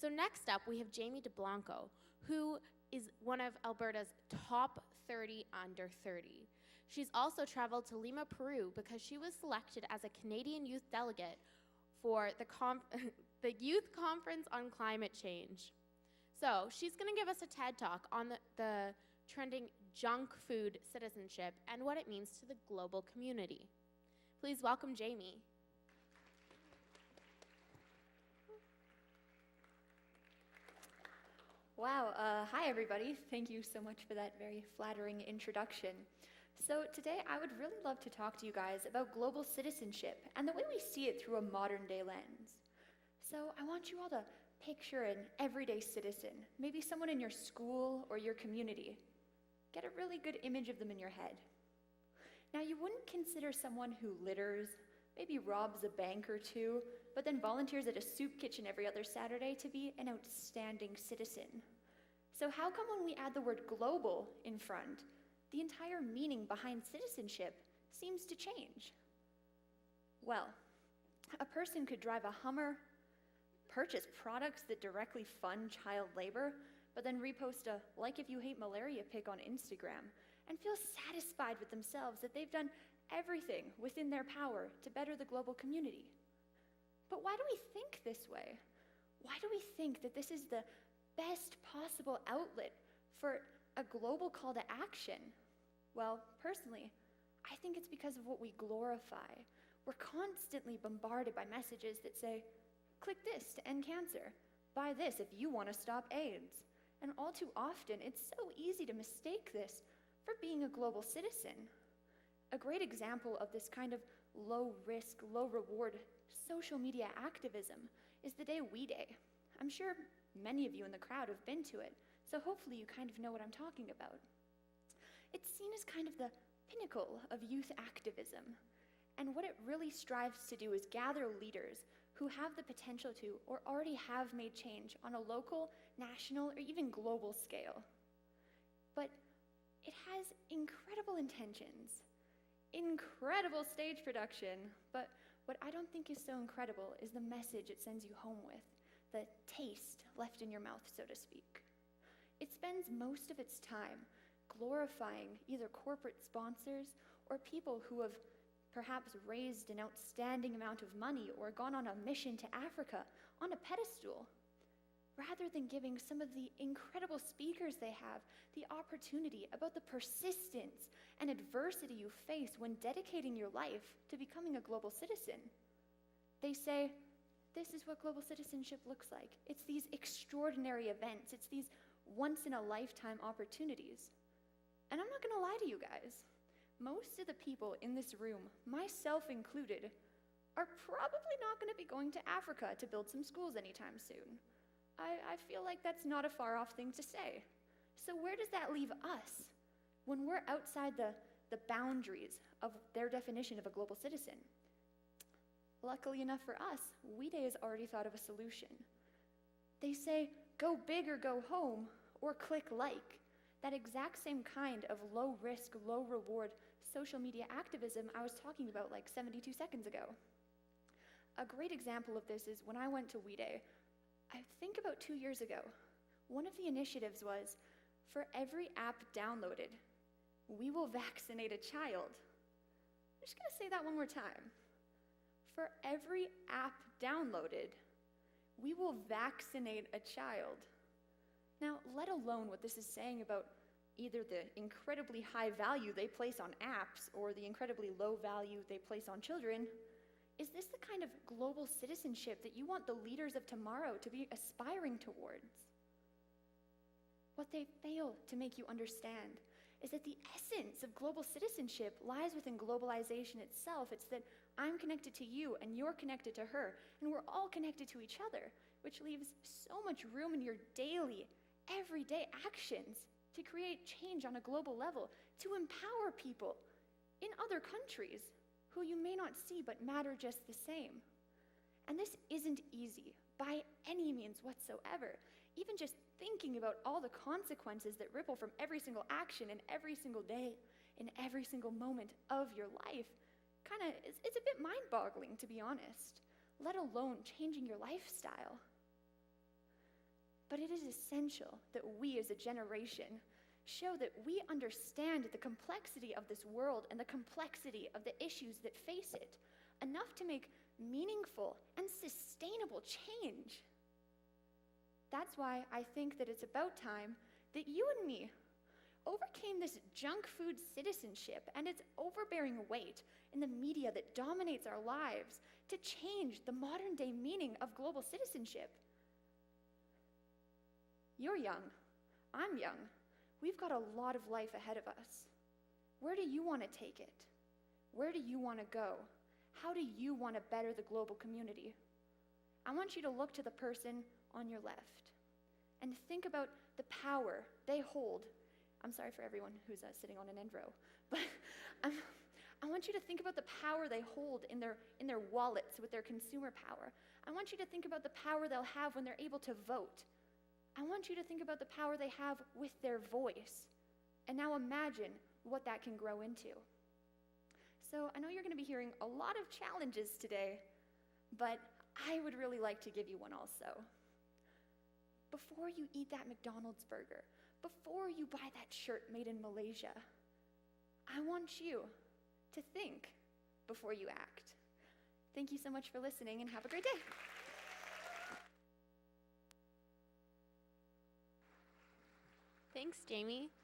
So next up, we have Jamie DeBlanco, who is one of Alberta's top 30 under 30. She's also traveled to Lima, Peru, because she was selected as a Canadian youth delegate for the Youth Conference on Climate Change. So she's going to give us a TED Talk on the trending junk food citizenship and what it means to the global community. Please welcome Jamie. Wow, hi everybody. Thank you so much for that very flattering introduction. So today I would really love to talk to you guys about global citizenship and the way we see it through a modern day lens. So I want you all to picture an everyday citizen, maybe someone in your school or your community. Get a really good image of them in your head. Now you wouldn't consider someone who litters, maybe robs a bank or two, but then volunteers at a soup kitchen every other Saturday to be an outstanding citizen. So how come when we add the word global in front, the entire meaning behind citizenship seems to change? Well, a person could drive a Hummer, purchase products that directly fund child labor, but then repost a "like if you hate malaria" pic on Instagram and feel satisfied with themselves that they've done everything within their power to better the global community. But why do we think this way? Why do we think that this is the best possible outlet for a global call to action? Well, personally, I think it's because of what we glorify. We're constantly bombarded by messages that say, click this to end cancer, buy this if you want to stop AIDS. And all too often, it's so easy to mistake this for being a global citizen. A great example of this kind of low-risk, low-reward social media activism is the Day We Day. I'm sure many of you in the crowd have been to it, so hopefully you kind of know what I'm talking about. It's seen as kind of the pinnacle of youth activism, and what it really strives to do is gather leaders who have the potential to, or already have made change on a local, national, or even global scale. But it has incredible intentions, incredible stage production, but what I don't think is so incredible is the message it sends you home with, the taste left in your mouth, so to speak. It spends most of its time glorifying either corporate sponsors or people who have perhaps raised an outstanding amount of money or gone on a mission to Africa on a pedestal, rather than giving some of the incredible speakers they have the opportunity about the persistence and adversity you face when dedicating your life to becoming a global citizen. They say, this is what global citizenship looks like. It's these extraordinary events. It's these once-in-a-lifetime opportunities. And I'm not going to lie to you guys. Most of the people in this room, myself included, are probably not going to be going to Africa to build some schools anytime soon. I feel like that's not a far-off thing to say. So where does that leave us when we're outside the boundaries of their definition of a global citizen? Luckily enough for us, We Day has already thought of a solution. They say, go big or go home, or click like. That exact same kind of low-risk, low-reward social media activism I was talking about like 72 seconds ago. A great example of this is when I went to We Day, I think about 2 years ago. One of the initiatives was, for every app downloaded, we will vaccinate a child. I'm just going to say that one more time. For every app downloaded, we will vaccinate a child. Now, let alone what this is saying about either the incredibly high value they place on apps or the incredibly low value they place on children, is this the kind of global citizenship that you want the leaders of tomorrow to be aspiring towards? What they fail to make you understand is that the essence of global citizenship lies within globalization itself. It's that I'm connected to you and you're connected to her, and we're all connected to each other, which leaves so much room in your daily, everyday actions to create change on a global level, to empower people in other countries who you may not see but matter just the same. And this isn't easy by any means whatsoever. Even just thinking about all the consequences that ripple from every single action in every single day, in every single moment of your life, it's a bit mind-boggling, to be honest, let alone changing your lifestyle. But it is essential that we as a generation show that we understand the complexity of this world and the complexity of the issues that face it, enough to make meaningful and sustainable change. That's why I think that it's about time that you and me overcame this junk food citizenship and its overbearing weight in the media that dominates our lives to change the modern day meaning of global citizenship. You're young. I'm young. We've got a lot of life ahead of us. Where do you want to take it? Where do you want to go? How do you want to better the global community? I want you to look to the person on your left and think about the power they hold. I'm sorry for everyone who's sitting on an end row, but I want you to think about the power they hold in their wallets with their consumer power. I want you to think about the power they'll have when they're able to vote. I want you to think about the power they have with their voice. And now imagine what that can grow into. So I know you're going to be hearing a lot of challenges today, but I would really like to give you one also. Before you eat that McDonald's burger, before you buy that shirt made in Malaysia, I want you to think before you act. Thank you so much for listening and have a great day. Thanks, Jamie.